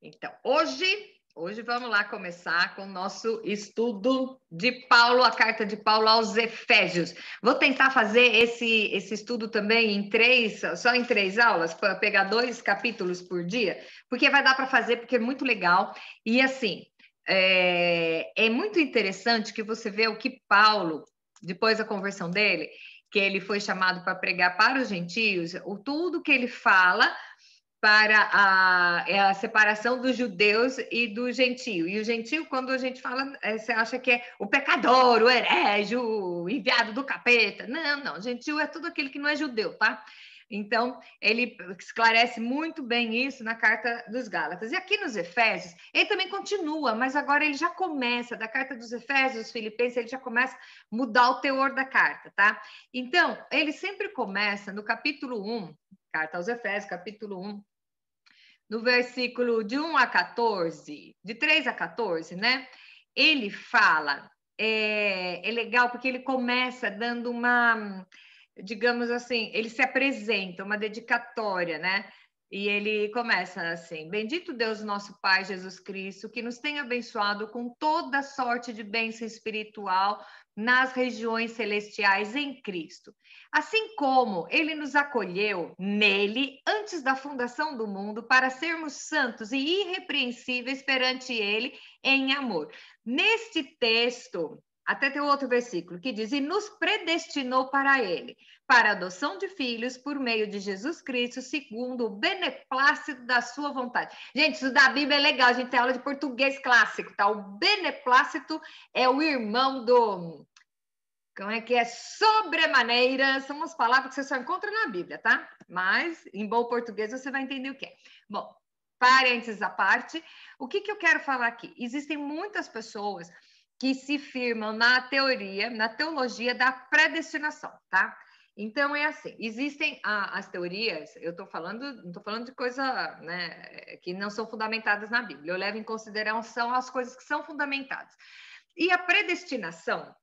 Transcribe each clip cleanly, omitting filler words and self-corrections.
Então, hoje vamos lá começar com o nosso estudo de Paulo, a carta de Paulo aos Efésios. Vou tentar fazer esse estudo também só em três aulas, para pegar 2 capítulos por dia, porque vai dar para fazer, porque é muito legal. E assim, é muito interessante que você vê o que Paulo, depois da conversão dele, que ele foi chamado para pregar para os gentios, tudo que ele fala para a separação dos judeus e do gentio. E o gentio, quando a gente fala, você acha que é o pecador, o herege, o enviado do capeta. Não, gentio é tudo aquele que não é judeu, tá? Então, ele esclarece muito bem isso na carta dos Gálatas. E aqui nos Efésios, ele também continua, mas agora ele já começa, da carta dos Efésios, dos Filipenses, ele já começa a mudar o teor da carta, tá? Então, ele sempre começa no capítulo 1, carta aos Efésios, capítulo 1, no versículo de 1 a 14, de 3 a 14, né? Ele fala, é legal porque ele começa dando uma, digamos assim, ele se apresenta, uma dedicatória, né? E ele começa assim: bendito Deus, nosso Pai Jesus Cristo, que nos tem abençoado com toda sorte de bênção espiritual nas regiões celestiais em Cristo. Assim como ele nos acolheu nele antes da fundação do mundo para sermos santos e irrepreensíveis perante ele em amor. Neste texto, até tem outro versículo que diz: e nos predestinou para ele, para a adoção de filhos por meio de Jesus Cristo, segundo o beneplácito da sua vontade. Gente, isso da Bíblia é legal, a gente tem aula de português clássico, tá? O beneplácito é o irmão do... Como é que é? Sobremaneira, são umas palavras que você só encontra na Bíblia, tá? Mas, em bom português, você vai entender o que é. Bom, parênteses à parte, o que eu quero falar aqui? Existem muitas pessoas que se firmam na teoria, na teologia da predestinação, tá? Então, é assim, existem as teorias, não estou falando de coisa, né, que não são fundamentadas na Bíblia, eu levo em consideração as coisas que são fundamentadas. E a predestinação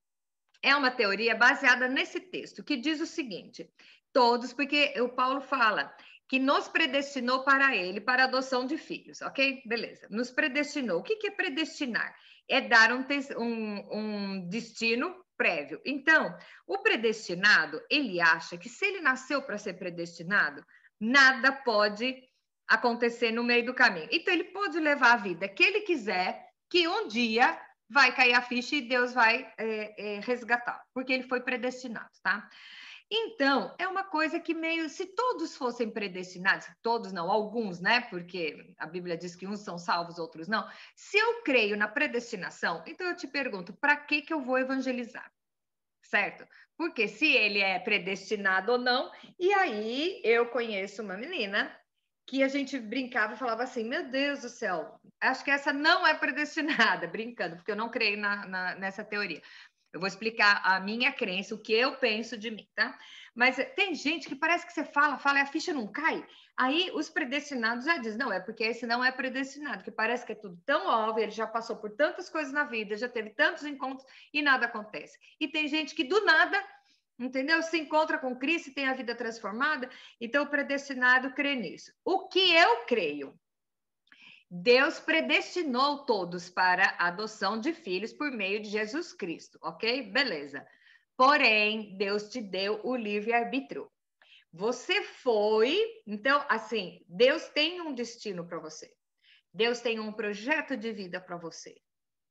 é uma teoria baseada nesse texto, que diz o seguinte: todos, porque o Paulo fala que nos predestinou para ele, para a adoção de filhos, ok? Beleza. Nos predestinou. O que é predestinar? É dar um destino prévio. Então, o predestinado, ele acha que se ele nasceu para ser predestinado, nada pode acontecer no meio do caminho. Então, ele pode levar a vida que ele quiser, que um dia vai cair a ficha e Deus vai resgatar, porque ele foi predestinado, tá? Então, é uma coisa que meio, se todos fossem predestinados, todos não, alguns, né? Porque a Bíblia diz que uns são salvos, outros não. Se eu creio na predestinação, então eu te pergunto, para que eu vou evangelizar? Certo? Porque se ele é predestinado ou não, e aí eu conheço uma menina que a gente brincava e falava assim: meu Deus do céu, acho que essa não é predestinada, brincando, porque eu não creio nessa teoria. Eu vou explicar a minha crença, o que eu penso de mim, tá? Mas tem gente que parece que você fala e a ficha não cai. Aí os predestinados já dizem: não, é porque esse não é predestinado, que parece que é tudo tão óbvio, ele já passou por tantas coisas na vida, já teve tantos encontros e nada acontece. E tem gente que do nada, entendeu? Se encontra com Cristo e tem a vida transformada. Então, o predestinado crê nisso. O que eu creio? Deus predestinou todos para a adoção de filhos por meio de Jesus Cristo, ok? Beleza. Porém, Deus te deu o livre-arbítrio. Você foi, então, assim, Deus tem um destino para você. Deus tem um projeto de vida para você,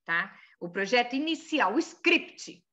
tá? O projeto inicial, o script.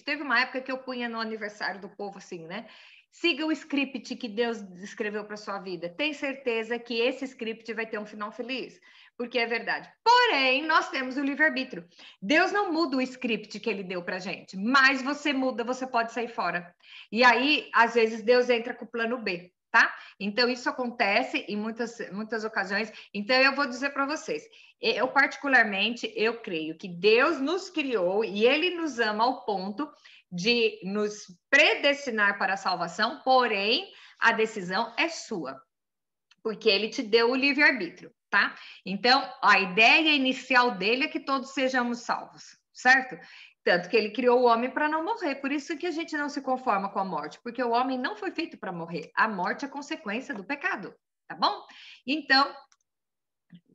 Teve uma época que eu punha no aniversário do povo assim, né? Siga o script que Deus escreveu para sua vida. Tem certeza que esse script vai ter um final feliz, porque é verdade. Porém, nós temos o livre-arbítrio. Deus não muda o script que ele deu para gente, mas você muda, você pode sair fora. E aí, às vezes, Deus entra com o plano B, tá? Então, isso acontece em muitas ocasiões. Então, eu vou dizer para vocês, eu particularmente, eu creio que Deus nos criou e Ele nos ama ao ponto de nos predestinar para a salvação, porém, a decisão é sua, porque Ele te deu o livre-arbítrio, tá? Então, a ideia inicial dele é que todos sejamos salvos, certo? Tanto que ele criou o homem para não morrer, por isso que a gente não se conforma com a morte, porque o homem não foi feito para morrer, a morte é consequência do pecado, tá bom? Então,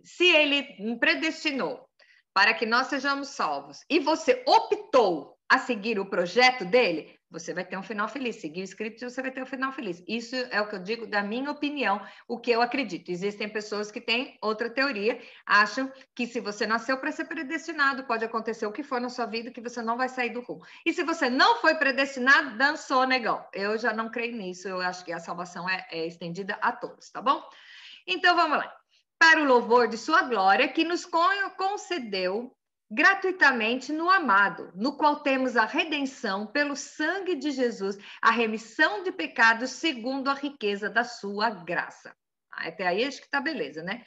se ele predestinou para que nós sejamos salvos e você optou a seguir o projeto dele, você vai ter um final feliz. Seguir o script, você vai ter um final feliz. Isso é o que eu digo da minha opinião, o que eu acredito. Existem pessoas que têm outra teoria, acham que se você nasceu para ser predestinado, pode acontecer o que for na sua vida, que você não vai sair do rumo. E se você não foi predestinado, dançou, negão. Eu já não creio nisso, eu acho que a salvação é estendida a todos, tá bom? Então, vamos lá. Para o louvor de sua glória, que nos concedeu gratuitamente no amado, no qual temos a redenção pelo sangue de Jesus, a remissão de pecados segundo a riqueza da sua graça. Até aí acho que tá beleza, né?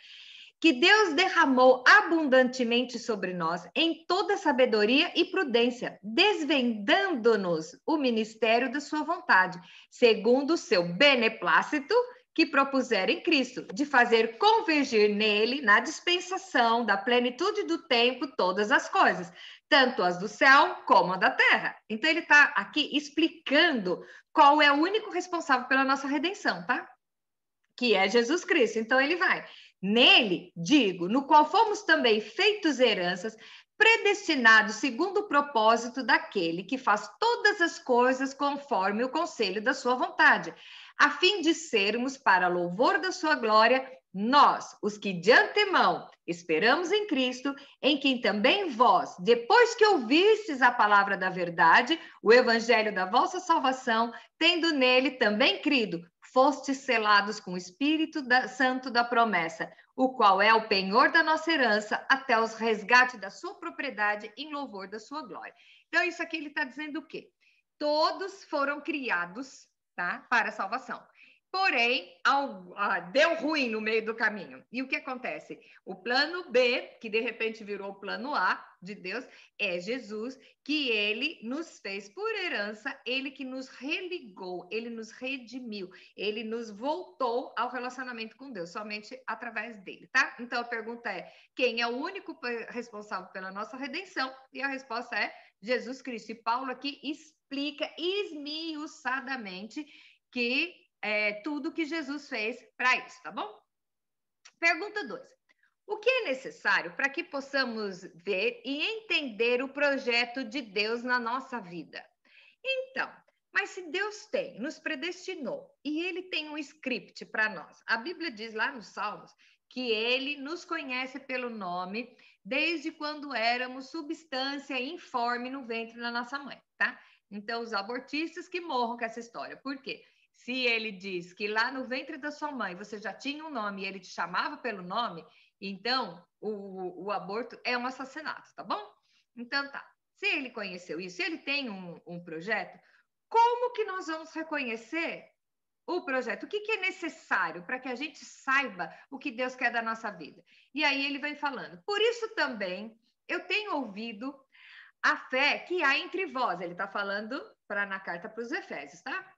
Que Deus derramou abundantemente sobre nós em toda sabedoria e prudência, desvendando-nos o ministério da sua vontade, segundo o seu beneplácito, que propuseram em Cristo, de fazer convergir nele, na dispensação da plenitude do tempo, todas as coisas, tanto as do céu como a da terra. Então, ele está aqui explicando qual é o único responsável pela nossa redenção, tá? Que é Jesus Cristo. Então, ele vai. Nele, digo, no qual fomos também feitos heranças, predestinados segundo o propósito daquele que faz todas as coisas conforme o conselho da sua vontade, a fim de sermos, para louvor da sua glória, nós, os que de antemão esperamos em Cristo, em quem também vós, depois que ouvistes a palavra da verdade, o evangelho da vossa salvação, tendo nele também crido, fostes selados com o Espírito Santo da promessa, o qual é o penhor da nossa herança, até os resgates da sua propriedade em louvor da sua glória. Então, isso aqui ele está dizendo o quê? Todos foram criados, tá, para a salvação. Porém, deu ruim no meio do caminho. E o que acontece? O plano B, que de repente virou o plano A de Deus, é Jesus, que ele nos fez por herança, ele que nos religou, ele nos redimiu, ele nos voltou ao relacionamento com Deus, somente através dele, tá? Então a pergunta é: quem é o único responsável pela nossa redenção? E a resposta é Jesus Cristo. E Paulo aqui explica esmiuçadamente que tudo que Jesus fez para isso, tá bom? Pergunta 2. O que é necessário para que possamos ver e entender o projeto de Deus na nossa vida? Então, mas se Deus nos predestinou e ele tem um script para nós, a Bíblia diz lá nos Salmos que ele nos conhece pelo nome desde quando éramos substância informe no ventre da nossa mãe, tá? Então, os abortistas que morram com essa história. Por quê? Se ele diz que lá no ventre da sua mãe você já tinha um nome e ele te chamava pelo nome, então o aborto é um assassinato, tá bom? Então tá. Se ele conheceu isso, se ele tem um projeto, como que nós vamos reconhecer o projeto? O que é necessário para que a gente saiba o que Deus quer da nossa vida? E aí ele vem falando. Por isso também eu tenho ouvido a fé que há entre vós. Ele está falando na carta para os Efésios, tá?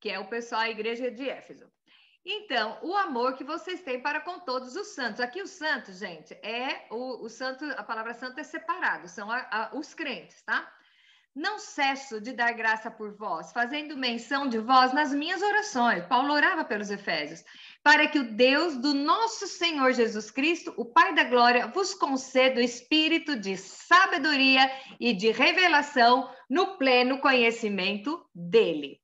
Que é o pessoal, a igreja de Éfeso. Então, o amor que vocês têm para com todos os santos. Aqui os santos, gente, o santo, a palavra santo é separado, são os crentes, tá? Não cesso de dar graça por vós, fazendo menção de vós nas minhas orações. Paulo orava pelos Efésios, para que o Deus do nosso Senhor Jesus Cristo, o Pai da glória, vos conceda o espírito de sabedoria e de revelação no pleno conhecimento dele.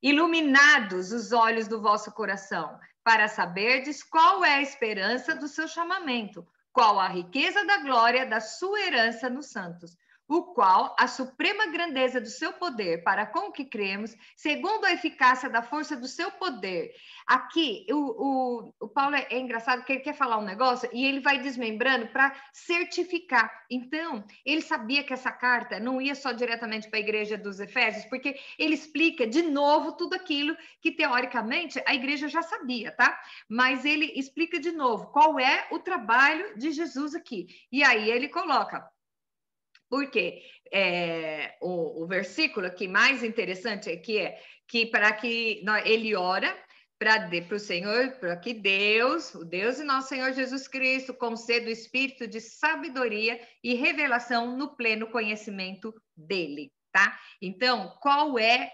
Iluminados os olhos do vosso coração, para saberdes qual é a esperança do seu chamamento, qual a riqueza da glória da sua herança nos santos, o qual a suprema grandeza do seu poder, para com o que cremos, segundo a eficácia da força do seu poder. Aqui, o Paulo é engraçado que ele quer falar um negócio e ele vai desmembrando para certificar. Então, ele sabia que essa carta não ia só diretamente para a igreja dos Efésios, porque ele explica de novo tudo aquilo que, teoricamente, a igreja já sabia, tá? Mas ele explica de novo qual é o trabalho de Jesus aqui. E aí ele coloca... Porque o versículo aqui mais interessante aqui é que para que ele ora para o Senhor, para que Deus, o Deus e nosso Senhor Jesus Cristo, conceda o espírito de sabedoria e revelação no pleno conhecimento dele, tá? Então,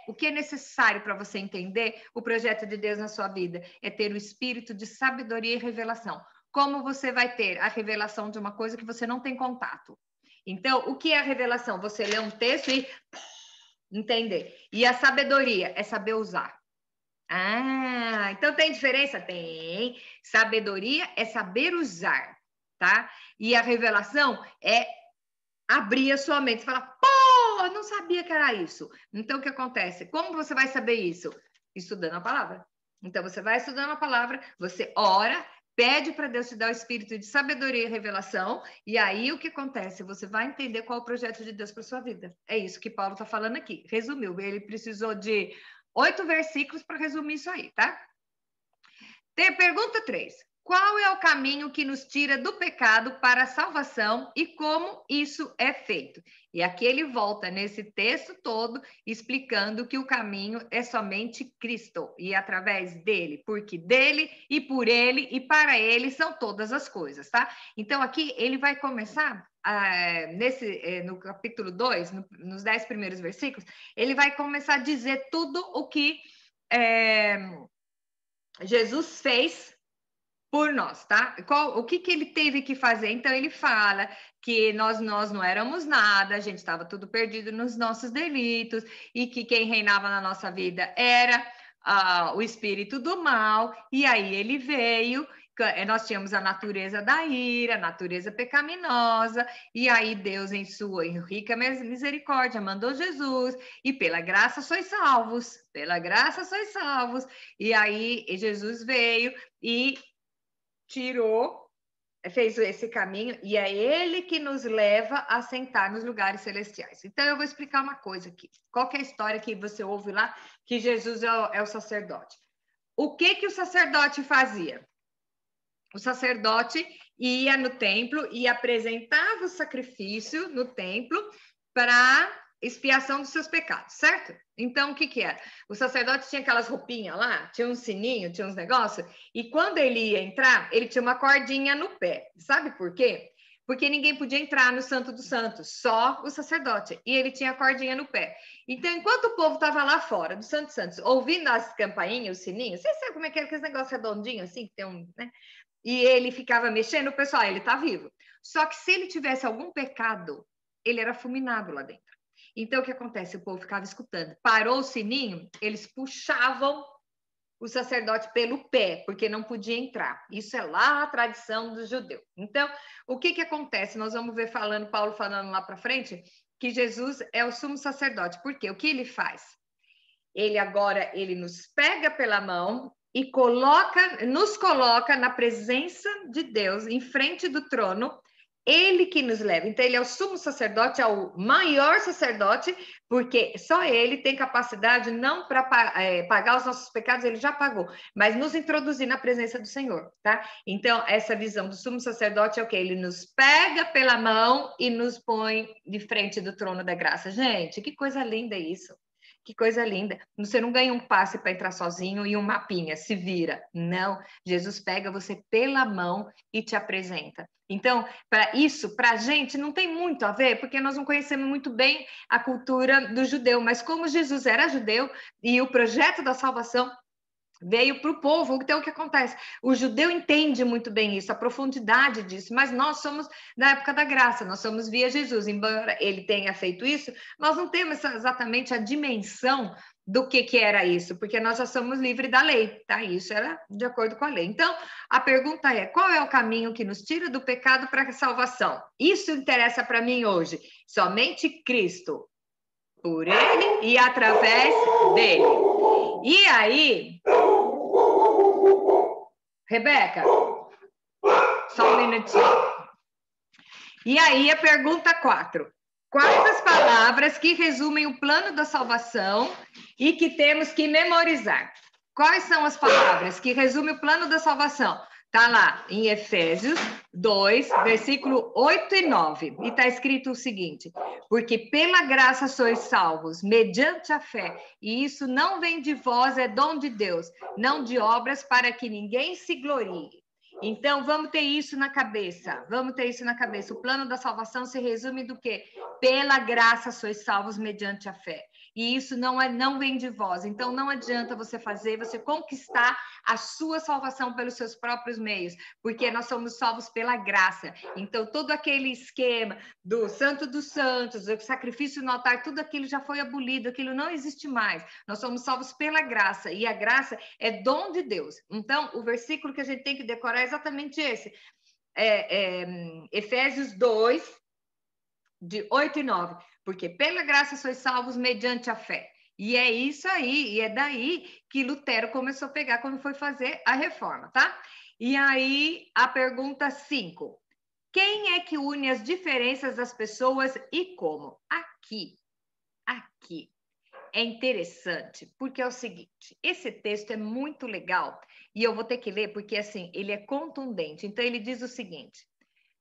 o que é necessário para você entender o projeto de Deus na sua vida? É ter o espírito de sabedoria e revelação. Como você vai ter a revelação de uma coisa que você não tem contato? Então, o que é a revelação? Você lê um texto e entender. E a sabedoria é saber usar. Ah, então tem diferença? Tem. Sabedoria é saber usar, tá? E a revelação é abrir a sua mente e falar, pô, não sabia que era isso. Então, o que acontece? Como você vai saber isso? Estudando a palavra. Então, você vai estudando a palavra, você ora, pede para Deus te dar o espírito de sabedoria e revelação, e aí o que acontece? Você vai entender qual é o projeto de Deus para sua vida. É isso que Paulo está falando aqui. Resumiu, ele precisou de 8 versículos para resumir isso aí, tá? Pergunta 3. Qual é o caminho que nos tira do pecado para a salvação e como isso é feito? E aqui ele volta nesse texto todo explicando que o caminho é somente Cristo e através dele, porque dele e por ele e para ele são todas as coisas, tá? Então aqui ele vai começar no capítulo 2, nos 10 primeiros versículos, ele vai começar a dizer tudo o que Jesus fez por nós, tá? O que ele teve que fazer? Então, ele fala que nós não éramos nada, a gente estava tudo perdido nos nossos delitos, e que quem reinava na nossa vida era o espírito do mal, e aí ele veio, nós tínhamos a natureza da ira, a natureza pecaminosa, e aí Deus, em sua rica misericórdia, mandou Jesus, e pela graça sois salvos, e aí Jesus veio e fez esse caminho, e é ele que nos leva a sentar nos lugares celestiais. Então, eu vou explicar uma coisa aqui. Qual que é a história que você ouve lá, que Jesus é o sacerdote? O que o sacerdote fazia? O sacerdote ia no templo e apresentava o sacrifício no templo para expiação dos seus pecados, certo? Então, o que era? O sacerdote tinha aquelas roupinhas lá, tinha um sininho, tinha uns negócios, e quando ele ia entrar, ele tinha uma cordinha no pé. Sabe por quê? Porque ninguém podia entrar no Santo dos Santos, só o sacerdote, e ele tinha a cordinha no pé. Então, enquanto o povo estava lá fora do Santo dos Santos, ouvindo as campainhas, os sininhos, vocês sabem como é que é aquele negócio redondinho assim, que tem né? E ele ficava mexendo, o pessoal, ele está vivo. Só que se ele tivesse algum pecado, ele era fulminado lá dentro. Então, o que acontece? O povo ficava escutando. Parou o sininho, eles puxavam o sacerdote pelo pé, porque não podia entrar. Isso é lá a tradição do judeu. Então, o que acontece? Nós vamos ver Paulo falando lá para frente, que Jesus é o sumo sacerdote. Por quê? O que ele faz? Ele nos pega pela mão e nos coloca na presença de Deus, em frente do trono, ele que nos leva. Então, ele é o sumo sacerdote, é o maior sacerdote, porque só ele tem capacidade, não para pagar os nossos pecados, ele já pagou, mas nos introduzir na presença do Senhor, tá? Então, essa visão do sumo sacerdote é o quê? Ele nos pega pela mão e nos põe de frente do trono da graça. Gente, que coisa linda isso! Que coisa linda. Você não ganha um passe para entrar sozinho e um mapinha, se vira. Não, Jesus pega você pela mão e te apresenta. Então, para a gente, não tem muito a ver, porque nós não conhecemos muito bem a cultura do judeu, mas como Jesus era judeu e o projeto da salvação veio para o povo, então o que acontece? O judeu entende muito bem isso, a profundidade disso, mas nós somos da época da graça, nós somos via Jesus, embora ele tenha feito isso, nós não temos exatamente a dimensão do que era isso, porque nós já somos livres da lei, tá? Isso era de acordo com a lei. Então, a pergunta é, qual é o caminho que nos tira do pecado para a salvação? Isso interessa para mim hoje, somente Cristo, por ele e através dele. E aí, Rebeca, só um minutinho. E aí, a pergunta 4. Quais as palavras que resumem o plano da salvação e que temos que memorizar? Quais são as palavras que resumem o plano da salvação? Está lá em Efésios 2, versículo 8 e 9. E está escrito o seguinte: porque pela graça sois salvos, mediante a fé, e isso não vem de vós, é dom de Deus, não de obras, para que ninguém se glorie. Então, vamos ter isso na cabeça. Vamos ter isso na cabeça. O plano da salvação se resume do quê? Pela graça sois salvos mediante a fé. E isso não vem de vós. Então, não adianta você conquistar a sua salvação pelos seus próprios meios, porque nós somos salvos pela graça. Então, todo aquele esquema do Santo dos Santos, do sacrifício no altar, tudo aquilo já foi abolido, aquilo não existe mais. Nós somos salvos pela graça, e a graça é dom de Deus. Então, o versículo que a gente tem que decorar é exatamente esse. Efésios 2, de 8 e 9. Porque pela graça sois salvos mediante a fé. E é isso aí, e é daí que Lutero começou a pegar quando foi fazer a reforma, tá? E aí, a pergunta 5. Quem é que une as diferenças das pessoas e como? Aqui. É interessante, porque é o seguinte, esse texto é muito legal, e eu vou ter que ler porque, assim, ele é contundente. Então, ele diz o seguinte: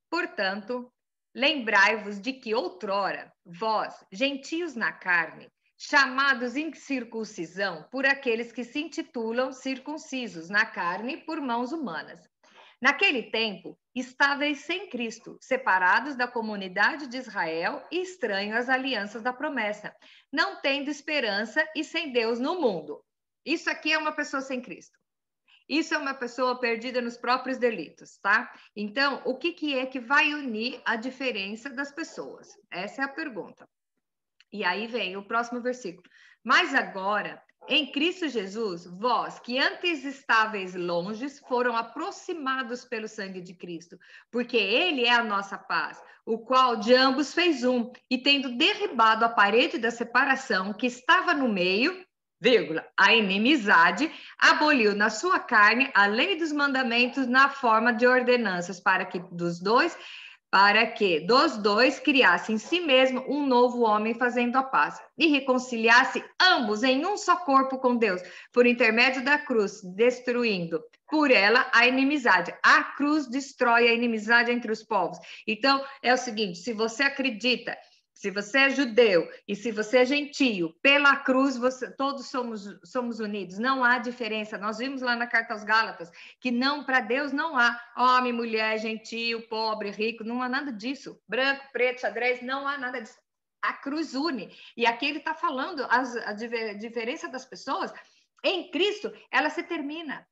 portanto, lembrai-vos de que outrora, vós, gentios na carne, chamados incircuncisão por aqueles que se intitulam circuncisos na carne por mãos humanas. Naquele tempo, estáveis sem Cristo, separados da comunidade de Israel e estranhos às alianças da promessa, não tendo esperança e sem Deus no mundo. Isso aqui é uma pessoa sem Cristo. Isso é uma pessoa perdida nos próprios delitos, tá? Então, o que é que vai unir a diferença das pessoas? Essa é a pergunta. E aí vem o próximo versículo. Mas agora, em Cristo Jesus, vós que antes estáveis longes, foram aproximados pelo sangue de Cristo, porque ele é a nossa paz, o qual de ambos fez um, e tendo derribado a parede da separação que estava no meio, a inimizade, aboliu na sua carne a lei dos mandamentos na forma de ordenanças, para que dos dois criasse em si mesmo um novo homem fazendo a paz, e reconciliasse ambos em um só corpo com Deus, por intermédio da cruz, destruindo por ela a inimizade. A cruz destrói a inimizade entre os povos. Então, é o seguinte, se você acredita, se você é judeu e se você é gentio, pela cruz todos somos unidos, não há diferença. Nós vimos lá na carta aos Gálatas que não, para Deus não há homem, mulher, gentio, pobre, rico, não há nada disso. Branco, preto, xadrez, não há nada disso. A cruz une. E aqui ele está falando a diferença das pessoas em Cristo, ela se termina.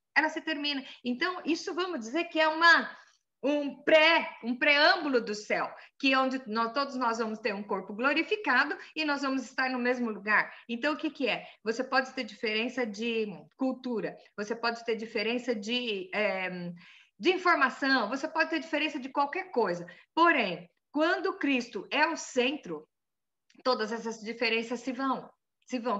Então, isso vamos dizer que é um preâmbulo do céu, que é onde todos nós vamos ter um corpo glorificado e nós vamos estar no mesmo lugar. Então, o que é? Você pode ter diferença de cultura, você pode ter diferença de informação, você pode ter diferença de qualquer coisa. Porém, quando Cristo é o centro, todas essas diferenças se vão,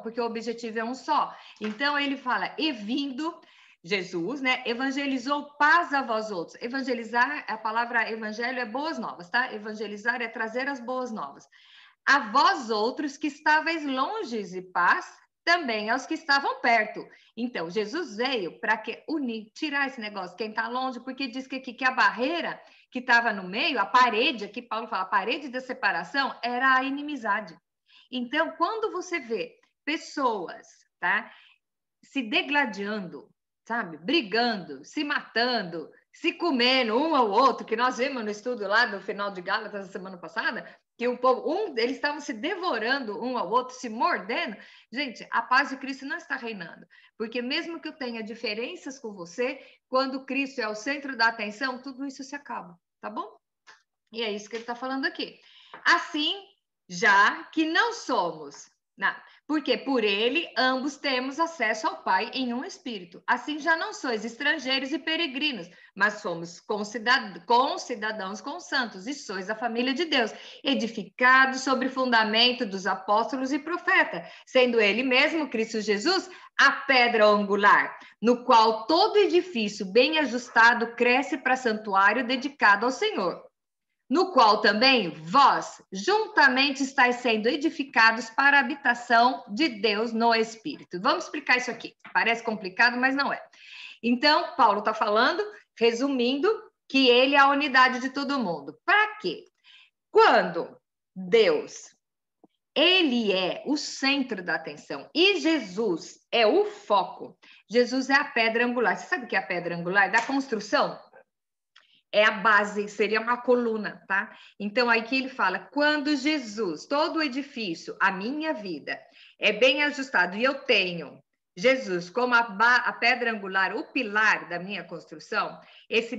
porque o objetivo é um só. Então, ele fala, e vindo... Jesus, né, evangelizou paz a vós outros. Evangelizar, a palavra evangelho é boas novas, tá? Evangelizar é trazer as boas novas. A vós outros que estáveis longes e paz também aos que estavam perto. Então, Jesus veio para unir, tirar esse negócio, quem está longe, porque diz que a barreira que estava no meio, a parede, aqui Paulo fala, a parede da separação era a inimizade. Então, quando você vê pessoas, tá, se degladiando, sabe? Brigando, se matando, se comendo um ao outro, que nós vimos no estudo lá do final de Gálatas da semana passada, que o povo, eles estavam se devorando um ao outro, se mordendo. Gente, a paz de Cristo não está reinando, porque mesmo que eu tenha diferenças com você, quando Cristo é o centro da atenção, tudo isso se acaba, tá bom? E é isso que ele está falando aqui. Assim, já que não somos... Porque por ele ambos temos acesso ao Pai em um espírito. Assim já não sois estrangeiros e peregrinos, mas somos concidadãos com os santos e sois a família de Deus, edificados sobre o fundamento dos apóstolos e profetas, sendo ele mesmo, Cristo Jesus, a pedra angular, no qual todo edifício bem ajustado cresce para santuário dedicado ao Senhor, no qual também vós juntamente estáis sendo edificados para a habitação de Deus no Espírito. Vamos explicar isso aqui. Parece complicado, mas não é. Então, Paulo está falando, resumindo, que ele é a unidade de todo mundo. Para quê? Quando Deus, ele é o centro da atenção e Jesus é o foco. Jesus é a pedra angular. Você sabe o que é a pedra angular? Da construção? é a base, seria uma coluna, tá? Então, aí que ele fala, quando Jesus, todo o edifício, a minha vida, é bem ajustado e eu tenho Jesus como a pedra angular, o pilar da minha construção, esse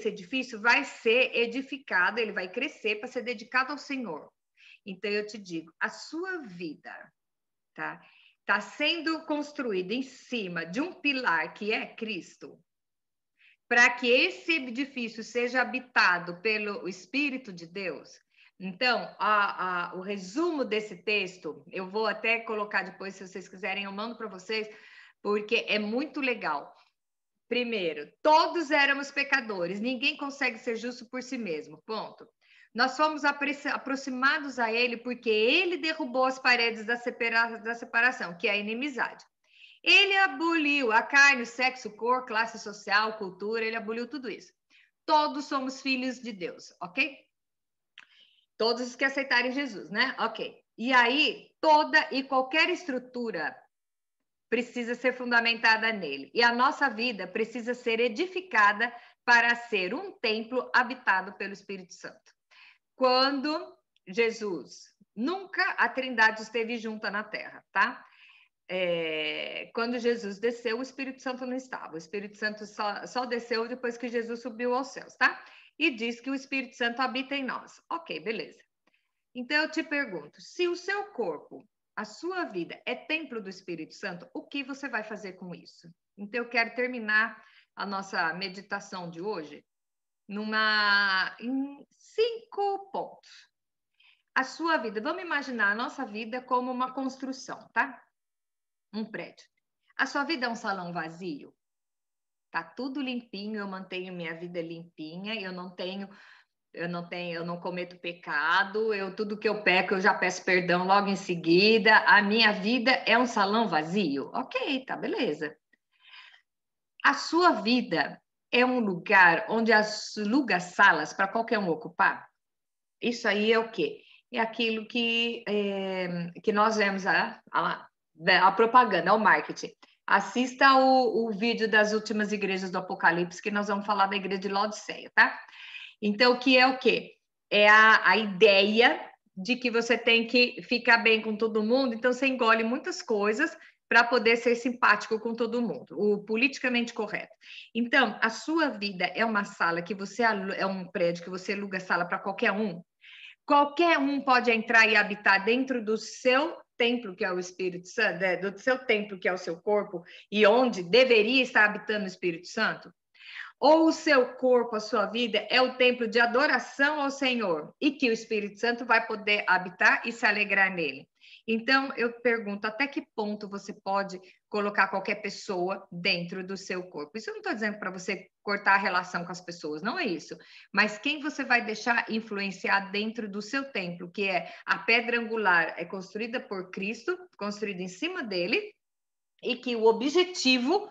edifício vai ser edificado, ele vai crescer para ser dedicado ao Senhor. Então, eu te digo, a sua vida, tá? Está sendo construída em cima de um pilar que é Cristo, para que esse edifício seja habitado pelo Espírito de Deus. Então, o resumo desse texto, eu vou até colocar depois, se vocês quiserem, eu mando para vocês, porque é muito legal. Primeiro, todos éramos pecadores, ninguém consegue ser justo por si mesmo, ponto. Nós fomos aproximados a ele porque ele derrubou as paredes da separação, que é a inimizade. Ele aboliu a carne, o sexo, cor, classe social, cultura, ele aboliu tudo isso. Todos somos filhos de Deus, ok? Todos os que aceitarem Jesus, né? Ok. E aí, toda e qualquer estrutura precisa ser fundamentada nele. E a nossa vida precisa ser edificada para ser um templo habitado pelo Espírito Santo. Quando Jesus, nunca a Trindade esteve junta na terra, tá? Quando Jesus desceu, o Espírito Santo não estava. O Espírito Santo só desceu depois que Jesus subiu aos céus, tá? E diz que o Espírito Santo habita em nós. Ok, beleza. Então eu te pergunto, se o seu corpo, a sua vida é templo do Espírito Santo, o que você vai fazer com isso? Então eu quero terminar a nossa meditação de hoje em 5 pontos. A sua vida, vamos imaginar a nossa vida como uma construção, tá? Um prédio. A sua vida é um salão vazio? Tá tudo limpinho, eu mantenho minha vida limpinha, eu não cometo pecado, tudo que eu peco, eu já peço perdão logo em seguida. A minha vida é um salão vazio? Ok, tá, beleza. A sua vida é um lugar onde aluga salas para qualquer um ocupar? Isso aí é o quê? É aquilo que nós vemos a propaganda, o marketing. Assista o vídeo das últimas igrejas do Apocalipse, que nós vamos falar da igreja de Laodiceia, tá? Então, que é o quê? É a ideia de que você tem que ficar bem com todo mundo, então você engole muitas coisas para poder ser simpático com todo mundo, o politicamente correto. Então, a sua vida é uma sala que você é um prédio que você aluga sala para qualquer um. Qualquer um pode entrar e habitar dentro do seu templo, que é o Espírito Santo, do seu templo, que é o seu corpo, e onde deveria estar habitando o Espírito Santo? Ou o seu corpo, a sua vida, é o templo de adoração ao Senhor e que o Espírito Santo vai poder habitar e se alegrar nele? Então, eu pergunto, até que ponto você pode colocar qualquer pessoa dentro do seu corpo? Isso eu não estou dizendo para você cortar a relação com as pessoas, não é isso. Mas quem você vai deixar influenciar dentro do seu templo, que é a pedra angular, é construída por Cristo, construída em cima dele, e que o objetivo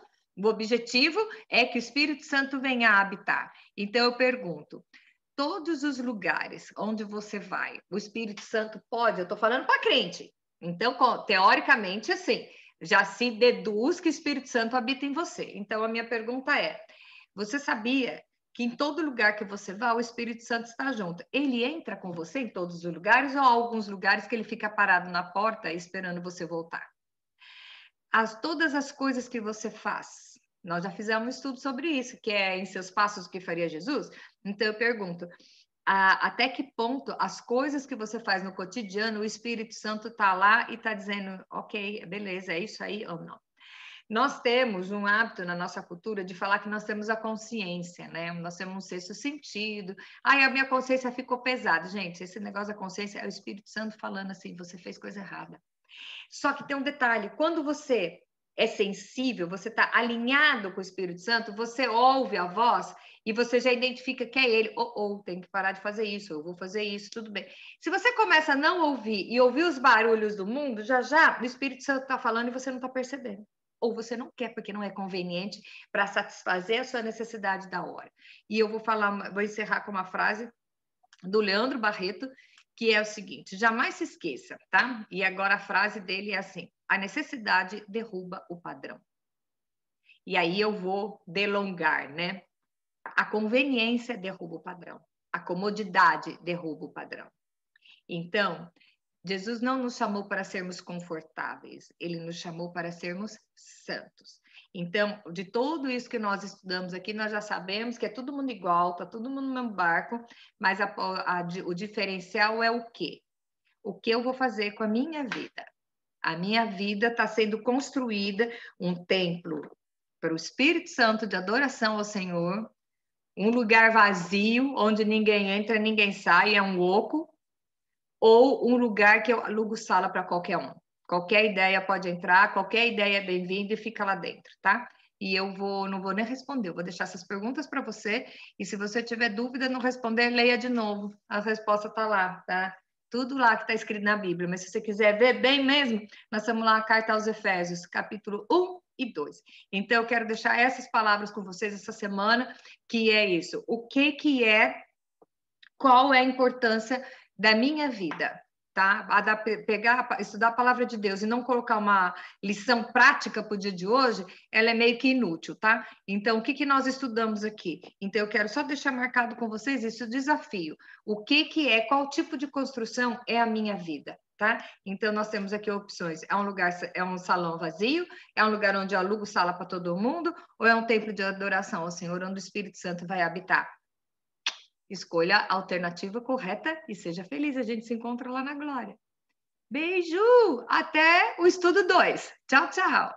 é que o Espírito Santo venha a habitar. Então, eu pergunto, todos os lugares onde você vai, o Espírito Santo pode, eu estou falando para crente, então, teoricamente, assim, já se deduz que o Espírito Santo habita em você. Então, a minha pergunta é, você sabia que em todo lugar que você vá, o Espírito Santo está junto? Ele entra com você em todos os lugares ou há alguns lugares que ele fica parado na porta esperando você voltar? Todas as coisas que você faz. Nós já fizemos um estudo sobre isso, que é em seus passos o que faria Jesus. Então eu pergunto, até que ponto as coisas que você faz no cotidiano, o Espírito Santo está lá e está dizendo, ok, beleza, é isso aí ou não? Nós temos um hábito na nossa cultura de falar que nós temos a consciência, né? Nós temos um sexto sentido. Ai, a minha consciência ficou pesada. Gente, esse negócio da consciência é o Espírito Santo falando assim, você fez coisa errada. Só que tem um detalhe, quando você é sensível, você está alinhado com o Espírito Santo, você ouve a voz e você já identifica que é ele. Tem que parar de fazer isso, eu vou fazer isso, tudo bem. Se você começa a não ouvir e ouvir os barulhos do mundo, já o Espírito Santo está falando e você não está percebendo. Ou você não quer, porque não é conveniente para satisfazer a sua necessidade da hora. E eu vou encerrar com uma frase do Leandro Barreto, que é o seguinte, jamais se esqueça, tá? E agora a frase dele é assim, a necessidade derruba o padrão. E aí eu vou delongar, né? A conveniência derruba o padrão. A comodidade derruba o padrão. Então, Jesus não nos chamou para sermos confortáveis, ele nos chamou para sermos santos. Então, de tudo isso que nós estudamos aqui, nós já sabemos que é todo mundo igual, está todo mundo no mesmo barco, mas o diferencial é o quê? O que eu vou fazer com a minha vida? A minha vida está sendo construída um templo para o Espírito Santo de adoração ao Senhor, um lugar vazio, onde ninguém entra, ninguém sai, é um oco, ou um lugar que eu alugo sala para qualquer um. Qualquer ideia pode entrar, qualquer ideia é bem-vinda e fica lá dentro, tá? E não vou nem responder, eu vou deixar essas perguntas para você, e se você tiver dúvida, não responder, leia de novo, a resposta está lá, tá? Tudo lá que está escrito na Bíblia, mas se você quiser ver bem mesmo, nós estamos lá, a carta aos Efésios, capítulo 1 e 2. Então, eu quero deixar essas palavras com vocês essa semana, que é isso. Qual é a importância da minha vida, tá? Estudar a palavra de Deus e não colocar uma lição prática para o dia de hoje, ela é meio que inútil, tá? Então, o que nós estudamos aqui? Então, eu quero só deixar marcado com vocês esse desafio. Qual tipo de construção é a minha vida? Tá? Então, nós temos aqui opções. É um salão vazio? É um lugar onde eu alugo sala para todo mundo? Ou é um templo de adoração ao Senhor, onde o Espírito Santo vai habitar? Escolha a alternativa correta e seja feliz. A gente se encontra lá na glória. Beijo! Até o estudo 2. Tchau, tchau!